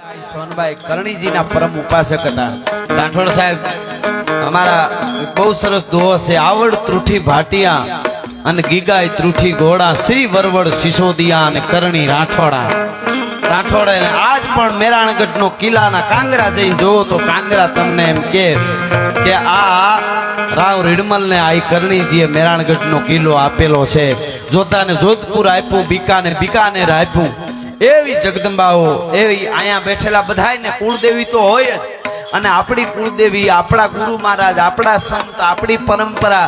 સોનબાઈ કરણીજીના પરમ ઉપાસક હતા. રાઠોડ સાહેબ અમારા બહુ સરસ દોહો છે. આવડ ત્રુઠી ભાટિયા અને ગીગાય ત્રુઠી ઘોડા, શ્રી વરવડ સિસોદિયા અને કરણી રાઠોડા. રાઠોડે આજ પણ મેરાણગઢનો કિલ્લાના કાંગરા જઈને જોવો તો કાંગરા તમને એમ કે આ રાવ રીડમલ ને આ કરણીજીએ મેરાણગઢનો કિલ્લો આપેલો છે. જોતાને જોધપુર આપ્યું, બીકાને બીકાનેર આપ્યું. એવી જગદંબાઓ, એવી અહીંયા બેઠેલા બધાયને કુળદેવી તો હોય જ. અને આપણી કુળદેવી, આપણા ગુરુ મહારાજ, આપણા સંત, આપણી પરંપરા,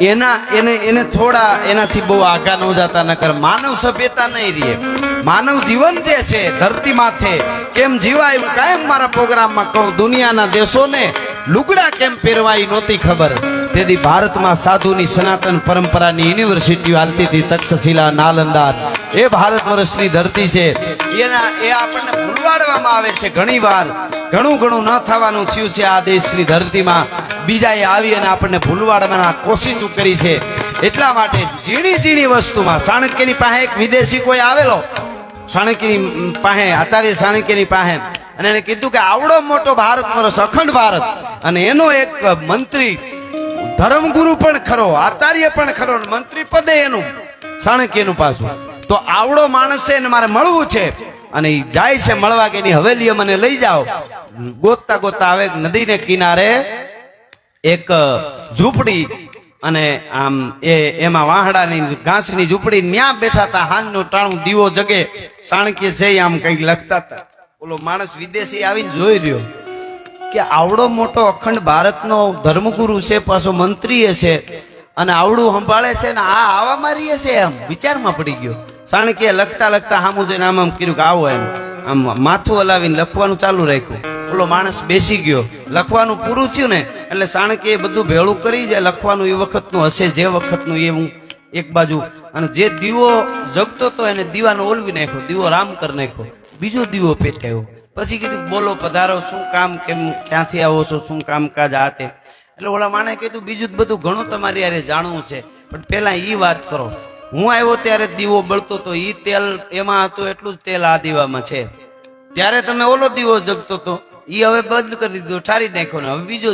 એને થોડા એનાથી બહુ આગા ન જતા. નકર માનવ સભ્યતા નહીં રહે. માનવ જીવન જે છે ધરતી માથે કેમ જીવાય, કાયમ મારા પ્રોગ્રામમાં કહું. દુનિયાના દેશોને લુગડા કેમ પહેરવાય નહોતી ખબર. તેથી ભારતમાં સાધુની સનાતન પરંપરાની યુનિવર્સિટીઓ હાલતી હતી. તક્ષશિલા, નાલંદા, એ ભારત વર્ષની ધરતી છે. એ આપણને ભૂલવાડવામાં આવે છે ઘણી વાર. ઘણું ન થવાનું થયું છે આ દેશની ધરતીમાં. બીજાએ આવી અને આપણને ભૂલવાડવાના કોશિશ કરી છે. એટલા માટે ઝીણી વસ્તુમાં ચાણક્યની પાસે એક વિદેશી કોઈ આવેલો, ચાણક્યની પાસે, આચાર્ય ચાણક્યની પાસે, અને એને કીધું કે આવડો મોટો ભારત વર્ષ, અખંડ ભારત, અને એનો એક મંત્રી, ધર્મગુરુ પણ ખરો, આચાર્ય પણ ખરો, મંત્રી પદે એનું ચાણક્યનું પાછું. તો આવડો માણસ છે એને મારે મળવું છે. અને એ જાય છે મળવા કે એની હવેલીએ મને લઈ જાઓ. ગોતતા આવે નદીને કિનારે એક ઝૂંપડી, અને આમ એમાં વાહડાની ઘાસની ઝૂંપડી, ન્યા બેઠા હતા. હાંજનું ટાણું દીવો જગે. ચાણક્ય છે આમ કઈક લખતા હતા. ઓલો માણસ વિદેશી આવીને જોઈ રહ્યો કે આવડો મોટો અખંડ ભારતનો ધર્મગુરુ છે, પાછો મંત્રી છે, અને આવડું સંભાળે છે ને આ આવા મારીએ છે. એમ વિચારમાં પડી ગયો. ચાણક્ય લખતા સામું જઈને આમ કર્યું કે આવો, એમ આમ માથું હલાવીને લખવાનું ચાલુ રાખ્યું. ઓલો માણસ બેસી ગયો. લખવાનું પૂરું થયું ને એટલે ચાણક્ય બધું ભેળું કરી જાય. લખવાનું એ વખતનું હશે, જે વખતનું એ હું એક બાજુ, અને જે દીવો જગતો હતો એને દીવાનો ઓલવી નાખ્યો, દીવો રામ કરી નાખ્યો, બીજો દીવો પેટાયો. પછી કીધું બોલો પધારો, શું કામ, કેમ, ક્યાંથી આવો છો, શું કામકાજ આ તે. એટલે ઓલા માણે કીધું બીજું બધું ઘણું તમારી યારે જાણવું છે, પણ પેલા ઈ વાત કરો. હું આવ્યો ત્યારે દીવો બળતો તો ઈ તેલ એમાં હતું, એટલું જ તેલ આ દીવામાં છે. ત્યારે તમે ઓલો દીવો જગતો હતો, ઈ હવે બંધ કરી દીધો, ઠારી નાખ્યો, ને હવે બીજો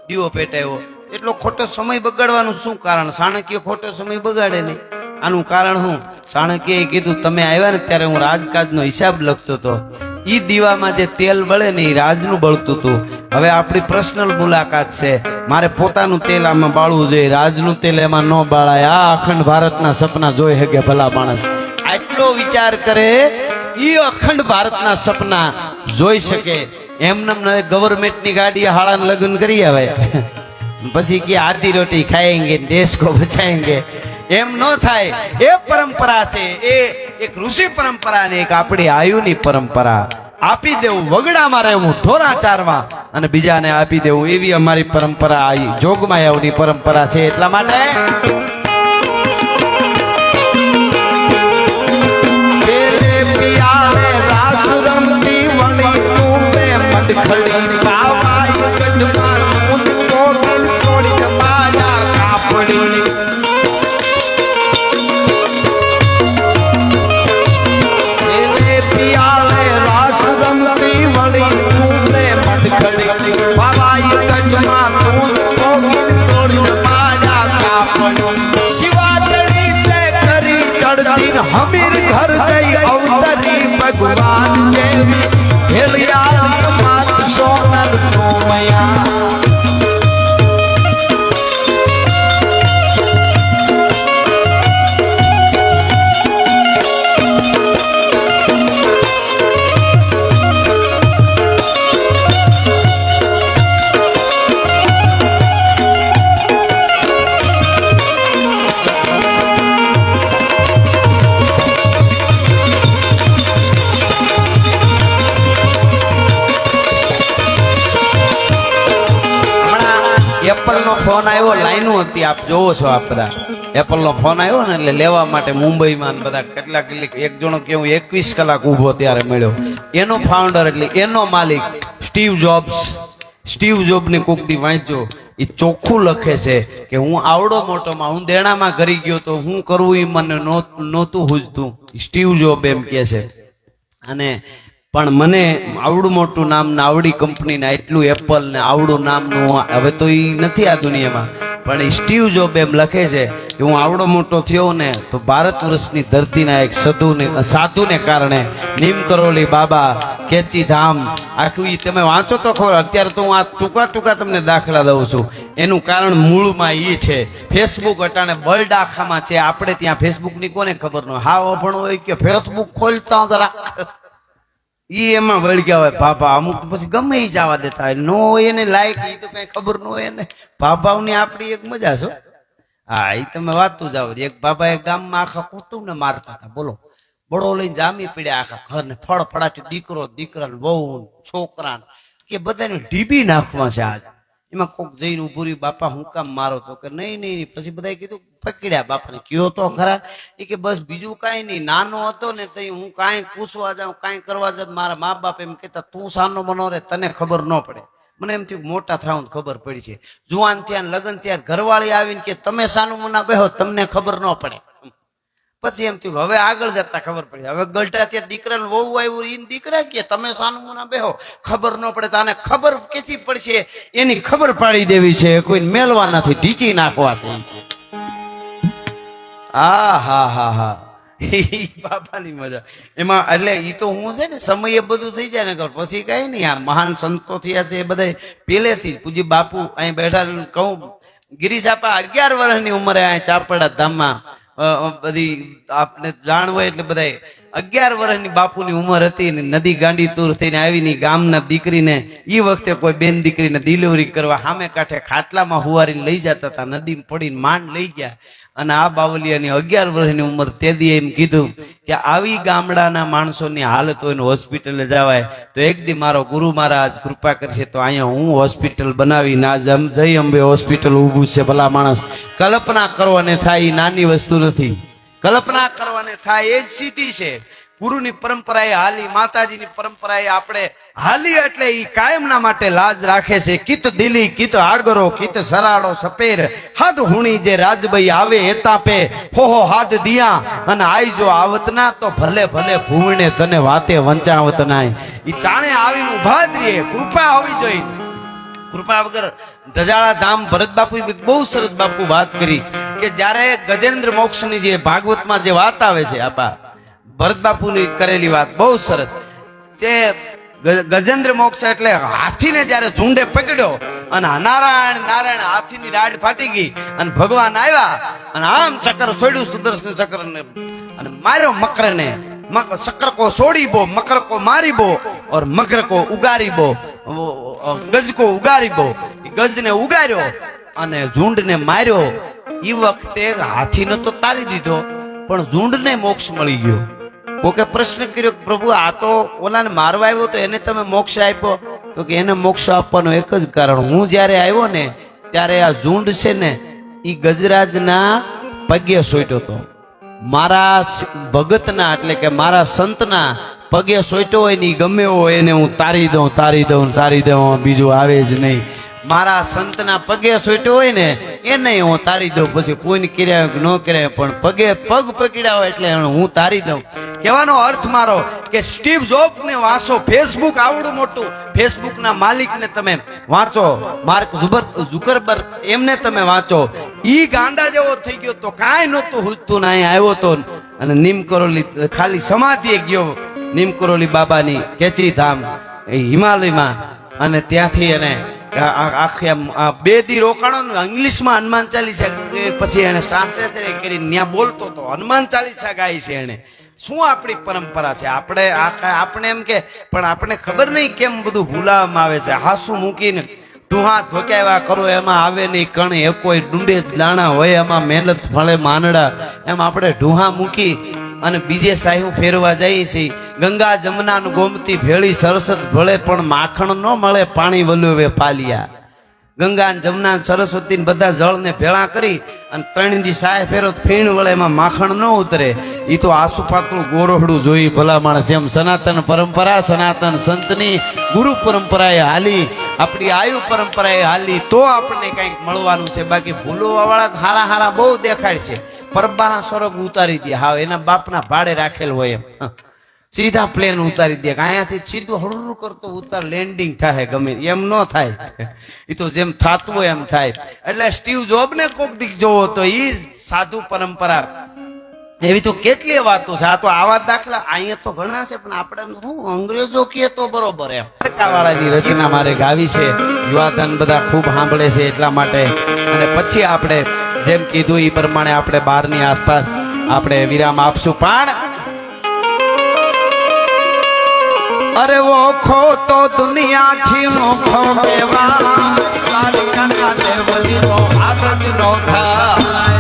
દીવો પેટાયો. એટલો ખોટો સમય બગાડવાનું શું કારણ? ચાણક્ય ખોટો સમય બગાડે નહીં. આનું કારણ હું? ચાણક્યએ કીધું તમે આવ્યા ને ત્યારે હું રાજકાજનો હિસાબ લખતો હતો. ઈ દીવામાં જે તેલ બળે ને એ રાજનું બળતું હતું. હવે આપણી પર્સનલ મુલાકાત છે. મારે પોતાનું તેલ આમાં બાળવું જોઈએ, રાજનું તેલ એમાં ન બાળાય. આ અખંડ ભારતના સપના જોઈ શકે ભલા માણસ. આટલો વિચાર કરે ઈ અખંડ ભારતના સપના જોઈ શકે. એમને ગવર્મેન્ટની ગાડી હાળાને લગ્ન કરી આવે પછી કે આધી રોટી ખાएंगे, દેશ કો બચાएंगे, એમ ન થાય. એ પરંપરા છે, એ એક ઋષિ પરંપરા ને એક આપણી આયુની પરંપરા. આપી દેવું, વગડામાં રહેવું, ઢોરા ચારવા અને બીજાને આપી દેવું, એવી અમારી પરંપરા, આ જોગમાયાઓની પરંપરા છે. એટલા માટે હમીર ઘર જઈ અવતરી ભગવાન દેવી હેલિયા માત સોનલ કોમયા. એપલનો ફોન આવ્યો, લાઈનો હતી, આપ જોવો છો. આપ બધા એપલનો ફોન આવ્યો ને એટલે લેવા માટે મુંબઈમાં બધા કેટલાક એક જણો કેવું 21 કલાક ઊભો ત્યારે મળ્યો. એનો ફાઉન્ડર એટલે એનો માલિક સ્ટીવ જોબની કોકથી વાંચજો. એ ચોખ્ખું લખે છે કે હું આવડો મોટોમાં, હું દેણામાં કરી ગયો તો હું કરવું એ મને નહોતું હુજતું. સ્ટીવ જોબ એમ કે છે. અને પણ મને આવડું મોટું નામ ને આવડી કંપની ને એટલું એપલ ને આવડું નામનું હવે તો એ નથી આ દુનિયામાં, પણ એ સ્ટીવ જોબ એમ લખે છે કે હું આવડો મોટો થયો ને તો ભારત વર્ષની ધરતીના એક સાધુને કારણે નીમ કરોલી બાબા, કેચી ધામ, આખું ઈ તમે વાંચો તો ખબર. અત્યારે તો હું આ ટૂંકા તમને દાખલા દઉં છું. એનું કારણ મૂળમાં ઈ છે. ફેસબુક અટાણે વર્લ્ડ આખામાં છે, આપણે ત્યાં ફેસબુક ની કોને ખબર ન હોય. હા અભણ હોય કે ફેસબુક ખોલતા જરા ઈ એમાં વળગ્યા હોય ભાભા. અમુક પછી ગમે ઈ જવા દેતા હોય, નો હોય એને લાયક ઈ તો કઈ ખબર ન હોય એને. ભાભાવની આપણી એક મજા છે. હા ઈ તમે વાતું જાવ. એક બાબા એક ગામમાં આખા કુટુંબને મારતા હતા. બોલો, બળો લઈને જામી પડ્યા આખા ઘરને, ફળ ફળાટી, દીકરો દીકરા, વહુ છોકરા, કે બધાને ઢીબી નાખવા છે આજ. એમાં કોક જઈને ઉભું રહ્યું, બાપા હું કામ મારો? તો કે નહીં નહીં. પછી બધાએ કીધું, પકડ્યા બાપાને, કયો તો ખરા. એ કે બસ બીજું કાંઈ નહીં, નાનો હતો ને તો હું કાંઈ પૂછવા જાઉં, કાંઈ કરવા જાઉં, મારા મા બાપ એમ કહેતા તું સાનો બનો રે, તને ખબર ન પડે. મને એમ થયું મોટા થાવ ખબર પડી છે. જુવાન ત્યાં લગ્ન ત્યાં ઘરવાળી આવીને કે તમે સાનું મના બેહો, તમને ખબર ન પડે. પછી એમ થયું હવે આગળ જતા ખબર પડી. હવે ગલટા ત્યાં દીકરાને વહુ આવ્યું, ઈ દીકરા કે તમે સાનું મના બેહો, ખબર ન પડે. તો આને ખબર કેચી પડશે, એની ખબર પાડી દેવી છે, કોઈ મેલવા નથી, ઢીચી નાખવા છે. હા હા હા હા બાપાની મજા એમાં. એટલે ઈ તો હું છે ને સમયે બધું થઈ જાય ને પછી કઈ નહીં. આ મહાન સંતો થયા છે એ બધા પેલેથી પૂજી બાપુ અહીં બેઠા કહું, ગિરીશાપા 11 વર્ષની ઉંમરે અહીં ચાપડા ધામમાં બધી આપને જાણ હોય એટલે બધા 11 વર્ષની બાપુની ઉંમર હતી ને નદી ગાંડી તૂર થઈને આવીને ગામના દીકરીને એ વખતે કોઈ બેન દીકરીને ડિલિવરી કરવા સામે કાંઠે ખાટલામાં હુવારીને લઈ જતા હતા. નદીમાં પડીને માંડ લઈ ગયા. અને આ બાવલિયાની 11 વર્ષની ઉંમર તેદી એમ કીધું કે આવી ગામડાના માણસોની હાલત હોય ને હોસ્પિટલે જવાય તો એક દી મારો ગુરુ મહારાજ કૃપા કરશે તો અહીંયા હું હોસ્પિટલ બનાવીને આ જય અંબે હોસ્પિટલ ઊભું છે. ભલા માણસ કલ્પના કરવાને થાય એ નાની વસ્તુ નથી. કલ્પના કરવાને થાય એ જ સીધી છે. ગુરુની પરંપરાએ હાલી, માતાજીની પરંપરાએ આપણે હાલી એટલે ઈ કાયમના માટે લાજ રાખે છે. કિત દિલી કિત આગરો કિત સરાડો સપેર હાદ હુણી જે રાજભાઈ આવે એતા પે હોહો હાદ દિયા અને આઈ જો આવતના તો ભલે ભલે ભૂવણે તને વાતે વંચાવત નાય. ઈ ચાણે આવીને ઉભા જ રહે. કૃપા હોવી જોઈએ. કૃપા વગર દજાળા ધામ ભરત બાપુ બહુ સરસ બાપુ વાત કરી કે જ્યારે ગજેન્દ્ર મોક્ષની જે ભાગવતમાં જે વાત આવે છે, આપા ભરત બાપુની કરેલી વાત બહુ સરસ. તે ગજેન્દ્ર મોક્ષ એટલે હાથીને જયારે ઝુંડે પકડ્યો અને નારાયણ નારાયણ હાથીની રાડ ફાટી ગઈ અને ભગવાન આવ્યા અને આમ ચક્ર છોડ્યું, સુદર્શન ચક્ર ને અને માર્યો મકરને. ચક્ર કો છોડી બો, મકર કો મારી બો और મકર કો ઉગારી બો, ગજ કો ઉગારી બો. ગજને ઉગાર્યો અને ઝુંડને માર્યો. એ વખતે હાથીને તો તારી દીધો પણ ઝુંડને મોક્ષ મળી ગયો. કોકે પ્રશ્ન કર્યો પ્રભુ આ તો ઓલાને મારવા આવ્યો તો એને તમે મોક્ષ આપ્યો? તો કે એને મોક્ષ આપવાનું એક જ કારણ, હું જ્યારે આવ્યો ને ત્યારે આ ઝુંડ છે ને એ ગજરાજના પગે સોટ્યો હતો. મારા ભગતના એટલે કે મારા સંતના પગે સોટ્યો હોય ને ગમે હોય એને હું તારી દઉં તારી દઉં તારી દઉં, બીજું આવે જ નહીં. મારા સંતના પગે સોટ્યો હોય ને એને હું તારી દઉં. પછી કોઈને કર્યા ન કર્યા પણ પગે પગ પકડ્યા હોય એટલે હું તારી દઉં. કહેવાનો અર્થ મારો કે સ્ટીવ જોબ ને વાંચો, ફેસબુક આવડું મોટું ફેસબુક ના માલિક ને તમે વાંચો, માર્ક ઝુકરબર્ગ એમને તમે વાંચો. ઈ ગાંડા જેવો થઈ ગયો તો કાંઈ નહોતું હુજતું ને અહીંયા આવ્યો તો અને નીમ કરોલી ખાલી સમાધિએ ગયો. નીમ કરોલી બાબાની કેચી ધામ હિમાલયમાં અને ત્યાંથી એને આખી 2 દી રોકાણો ને ઇંગ્લિશમાં હનુમાન ચાલીસા પછી એને ટ્રાન્સલેશન કરીને ત્યાં બોલતો હતો. હનુમાન ચાલીસા ગાય છે એને. શું આપણી પરંપરા છે? આપણે એમ કે પણ આપણે ખબર નહીં કેમ બધું ભૂલાવવામાં આવે છે. હાસુ મૂકીને ડુહા ધોકાવ્યા કરો એમાં આવે નહીં કણ, એ કોઈ ડુંડે દાણા હોય એમાં મહેનત ફળે માનડા. એમ આપણે ડુહા મૂકી અને બીજે સાહુ ફેરવા જઈએ છીએ. ગંગા જમના ગોમતી ભેળી સરસત ભળે પણ માખણ ન મળે, પાણી વલુવે પાલિયા. ગંગા જમના સરસ્વતી બધા જળને ભેળા કરી અને 3 દી સાય ફેરો ફીણ વળે એમાં માખણ ન ઉતરે. એ તો આસુ પાતળું ગોરોહડું જોઈ ભલા માણસ. એમ સનાતન પરંપરા સનાતન સંતની ગુરુ પરંપરાએ હાલી, આપણી આયુ પરંપરાએ હાલી તો આપણને કંઈક મળવાનું છે. બાકી ભૂલવા વાળા હારા હારા બહુ દેખાય છે. પરબાના સ્વર્ગ ઉતારી દે, હા એના બાપના ભાડે રાખેલ હોય એમ. સીધા પ્લેન ઉતારી દે અહીંયાથી સીધું હળવું કરતો ઉતાર લેન્ડિંગ થાય ગમે એમ ન થાય એ તો જેમ થતું હોય એમ થાય એટલે સ્ટીવ જોબ ને કોક દીક જોવો તો ઈ સાધુ પરંપરા એવી તો કેટલી વાતો છે આ તો આવા દાખલા અહીંયા તો ઘણા છે પણ આપણે શું અંગ્રેજો કહે તો બરોબર એમ વાળાની રચના મારે ગાવી છે યુવાધન બધા ખૂબ સાંભળે છે એટલા માટે અને પછી આપણે જેમ કીધું એ પ્રમાણે આપણે 12 ની આસપાસ આપણે વિરામ આપશું પણ અરે વો ખો તો દુનિયા થી નોખો કેવા દ્વારિકાના દેવલીનો આગળ નો થાય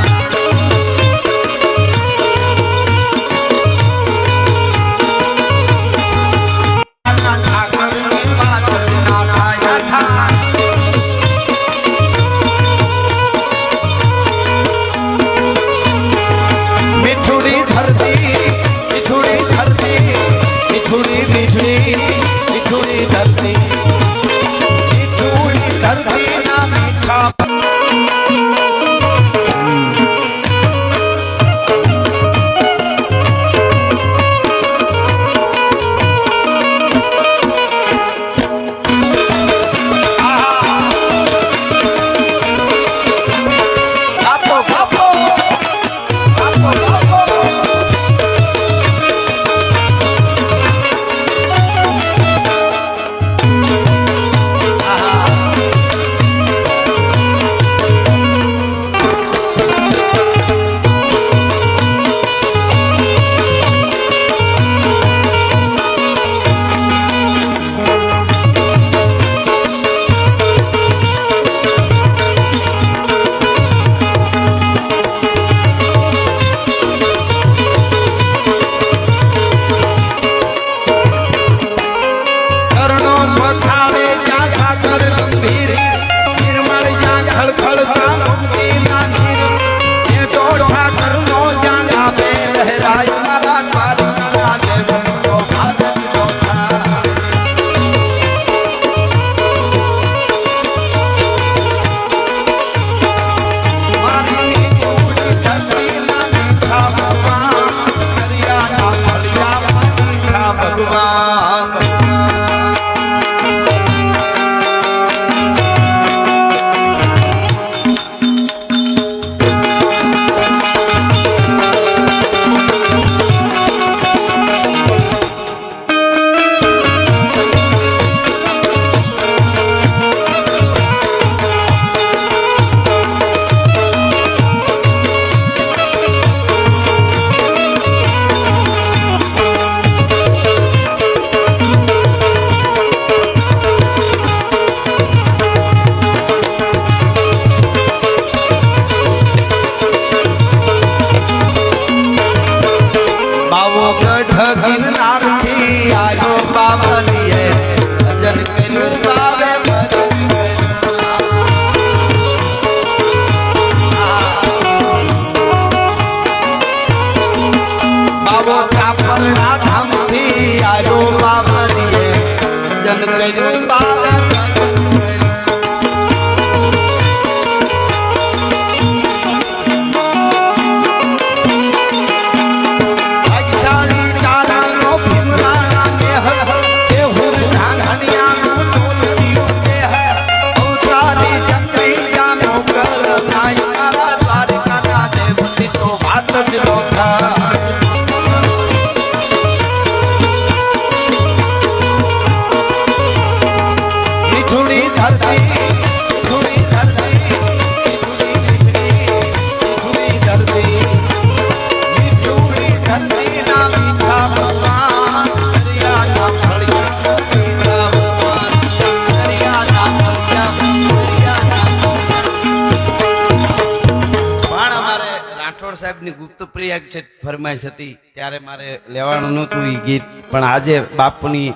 સાહેબની ગુપ્ત પ્રિય છે ફરમાઈશ હતી ત્યારે મારે લેવાનું નહોતું એ ગીત પણ આજે બાપુની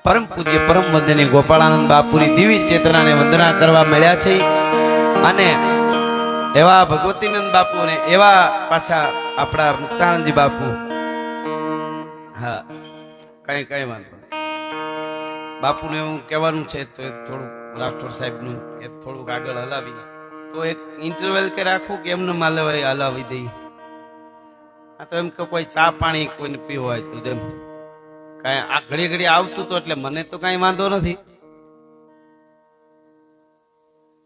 પરમ પૂજ્ય પરમ વંદનીય ગોપાળાનંદ બાપુની દિવ્ય ચેતનાને વંદના કરવા મળ્યા છે અને એવા ભગવતીનંદ બાપુ ને એવા પાછા આપણા મુક્તાનંદજી બાપુ હા કઈ કઈ વાંધો બાપુને એવું કહેવાનું છે તો થોડું રાઠોડ સાહેબનું કે થોડુંક આગળ હલાવી તો એક ઇન્ટરવેલ કે રાખું કે એમને માલવાય હલાવી દઈ આ તો એમ કે કોઈ ચા પાણી કોઈને પીવું હોય તો જેમ કાંઈ આ ઘડી ઘડી આવતું તો એટલે મને તો કાંઈ વાંધો નથી.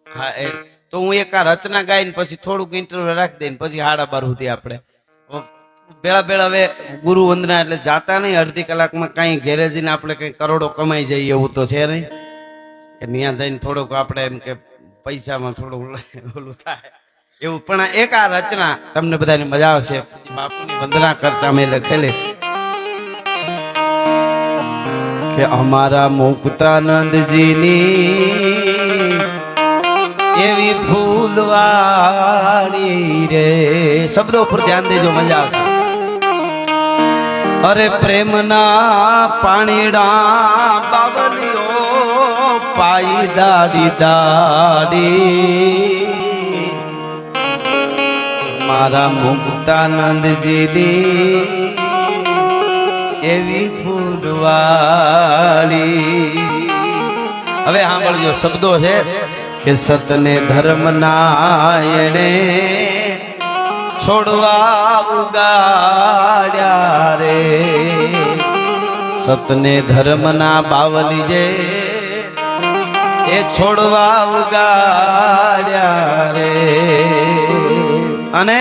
હા એ તો હું એક આ રચના ગાઈને પછી થોડુંક ઇન્ટરવ્યુ રાખી દઈને પછી 12:30 સુધી આપણે ભેળા હવે ગુરુ વંદના એટલે જાતા નહીં. અડધી કલાકમાં કાંઈ ઘેરે જઈને આપણે કઈ કરોડો કમાઈ જઈએ એવું તો છે નહીં કે ત્યાં જઈને થોડુંક આપણે એમ કે પૈસામાં થોડું ઓલું થાય એવું. પણ એક આ રચના તમને બધાને મજા આવશે. બાપુની વંદના કરતા મેં લખેલી કે અમારા મુક્તાનંદજીની એવી ફૂલવાળી રે. શબ્દો પર ધ્યાન દેજો, મજા આવશે. અરે પ્રેમના પાણીડા બાવલીઓ પાઈ દાડી દાડી મારા મુક્તાનંદજીની એવી ફૂલવાળી. હવે સાંભળજો, શબ્દો છે કે સતને ધર્મ નાયણે છોડવા ઉગાડ્યા રે. સતને ધર્મના બાવલી જે એ છોડવા ઉગાડ્યા રે. અને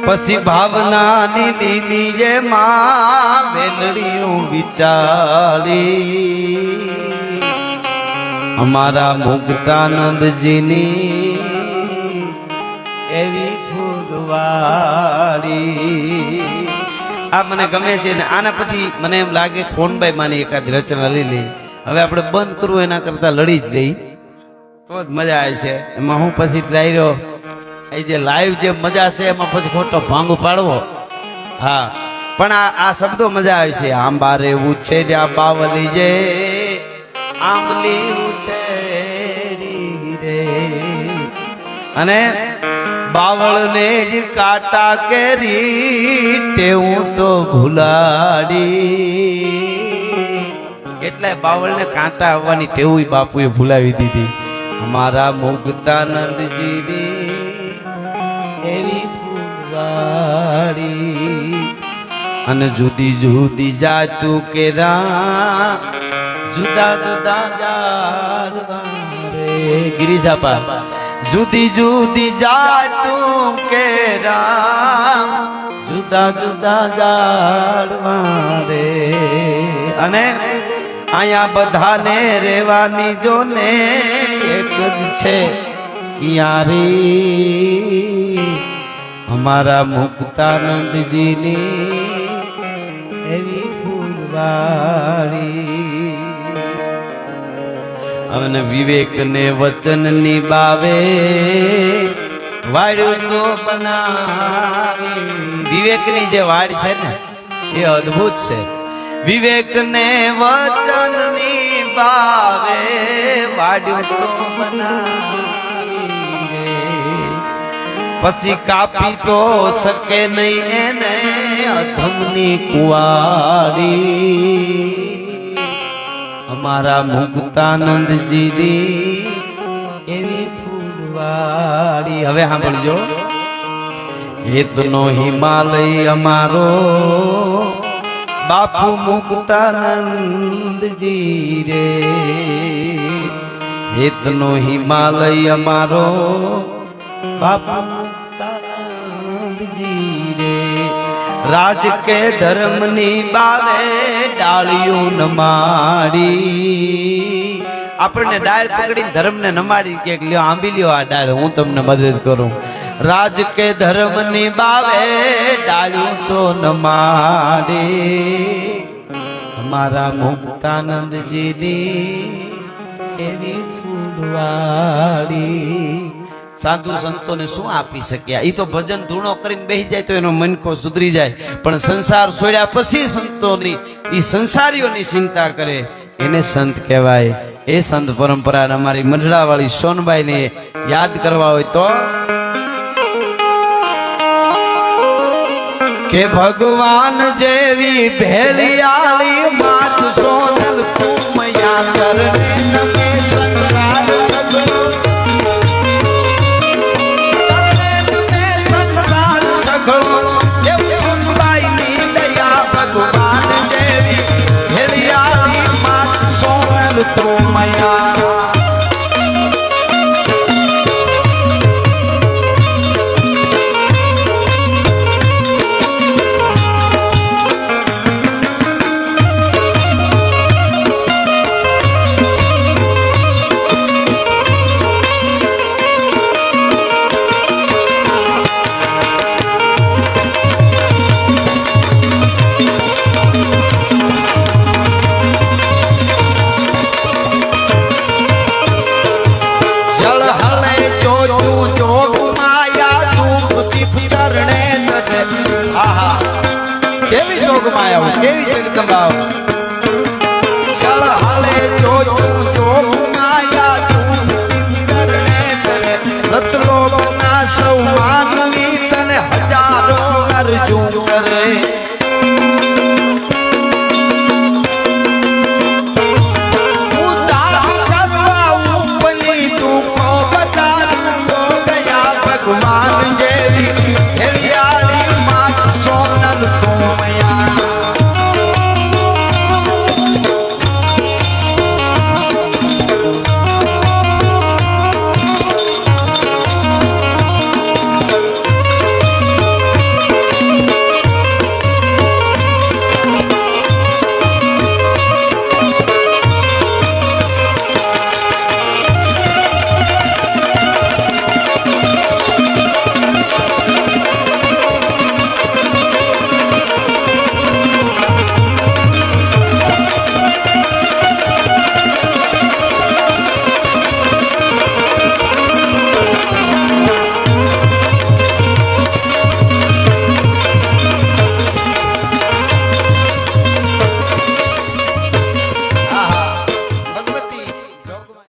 પછી ભાવનાની લીલી જે માં વેલડીઓ વિટાળી અમારા મુક્તાનંદજીની એવી ફૂલવાળી. આ મને ગમે છે ને આના પછી મને એમ લાગે ખોનભાઈ માની એકાદ રચના લઈ લે. હવે આપણે બંધ કરવું એના કરતા લડી જ લઈ તો જ મજા આવે છે. એમાં હું પછી લાવ્યો એ જે લાઈવ જે મજા છે એમાં પછી ખોટો ભાંગો પાડવો. હા પણ આ શબ્દો મજા આવે છે. આંબારે ઉછે જ્યાં બાવલી જે આંબલી ઉછેરી રે. અને બાવળને જ કાટા કેરી ટેવું તો ભૂલાડી. કેટલાય બાવળને કાંટા આવવાની ટેવું બાપુએ ભૂલાવી દીધી. અમારા મુક્તાનંદજીની એવી ફૂલવાળી. અને જુદી જુદી જાતું કેરા જુદા જુદા જાડવા રે. ગિરિજાપા જુદી જુદી જાતું કેરા જુદા જુદા જાડવા રે. અને અહીંયા બધાને રેવાની જો ને એક જ છે યારી અમારા મુક્તાનંદજીની એવી ફૂલવાળી. અને વિવેક ને વચન ની બાવે વાડ્યું તો બનાવી. વિવેક ની જે વાડ છે ને એ અદ્ભુત છે. વિવેક ને વચન ની બાવે વાડ્યું તો બનાવી. પછી કાપી તો શકે નહીં એને અધમની કુવાડી અમારા મુક્તાનંદજીની એવી ફૂલવાળી. હવે સાંભળજો, હેતનો હિમાલય અમારો બાપુ મુક્તાનંદજી રે. હેતનો હિમાલય અમારો બાપુ મુક્તાનંદજી રે. રાજ કે ધર્મની બાવે ડાળિયું નમાડી. આપણને ડાળ પકડી ધર્મને નમાડી કે લ્યો આંબી લ્યો આ ડાળ, હું તમને મદદ કરું. રાજ કે ધર્મની બાવે ડાળિયું તો નમાડી અમારા મુક્તાનંદજીની એવી ફૂલવાળી. સાધુ સંતોને શું આપી શક્યા? એ તો ભજન ધૂણો કરીને બેસી જાય તો એનો મનખો સુધરી જાય. પણ સંસાર છોડ્યા પછી સંતોની એ સંસારીઓની ચિંતા કરે એને સંત કહેવાય. એ સંત પરંપરા અમારી મંડળાવાળી સોનબાઈને યાદ કરવા હોય તો કે ભગવાન જેવી ભેળિયાળી માત સોનલ કુમયા કરને નમે સંસાર સગળો. ભગવાન જેવી કંબાવ